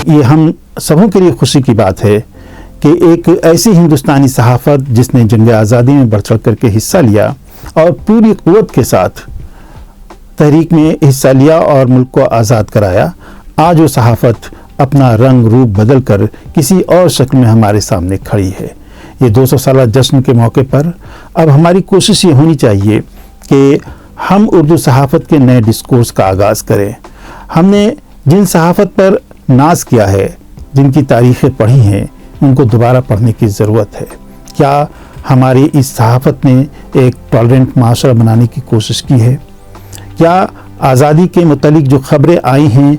یہ ہم سبوں کے لیے خوشی کی بات ہے کہ ایک ایسی ہندوستانی صحافت جس نے جنگ آزادی میں بڑھ چڑھ کر کے حصہ لیا اور پوری قوت کے ساتھ تحریک میں حصہ لیا اور ملک کو آزاد کرایا، آج وہ صحافت اپنا رنگ روپ بدل کر کسی اور شکل میں ہمارے سامنے کھڑی ہے۔ یہ 200 سالہ جشن کے موقع پر اب ہماری کوشش یہ ہونی چاہیے کہ ہم اردو صحافت کے نئے ڈسکورس کا آغاز کریں۔ ہم نے جن صحافت پر ناز کیا ہے، جن کی تاریخیں پڑھی ہیں، ان کو دوبارہ پڑھنے کی ضرورت ہے۔ کیا ہماری اس صحافت نے ایک ٹالرنٹ معاشرہ بنانے کی کوشش کی ہے؟ کیا آزادی کے متعلق جو خبریں آئی ہیں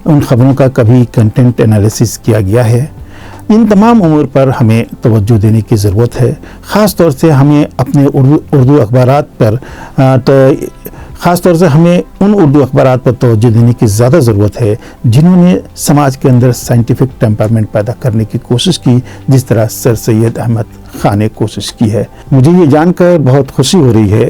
ان خبروں کا کبھی کنٹینٹ انالیسس کیا گیا ہے؟ ان تمام امور پر ہمیں توجہ دینے کی ضرورت ہے۔ خاص طور سے ہمیں اپنے اردو اخبارات پر ان اردو اخبارات پر توجہ دینے کی زیادہ ضرورت ہے جنہوں نے سماج کے اندر سائنٹیفک ٹیمپرامنٹ پیدا کرنے کی کوشش کی، جس طرح سر سید احمد خان نے کوشش کی ہے۔ مجھے یہ جان کر بہت خوشی ہو رہی ہے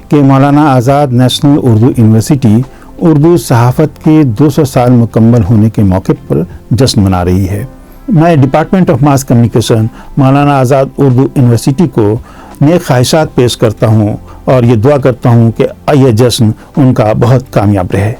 کہ مولانا آزاد نیشنل اردو یونیورسٹی اردو صحافت کے 200 سال مکمل ہونے کے موقع پر جشن منا رہی ہے۔ میں department of mass communication Maulana Azad Urdu university کو نیک خواہشات پیش کرتا ہوں اور یہ دعا کرتا ہوں کہ یہ جشن ان کا بہت کامیاب رہے۔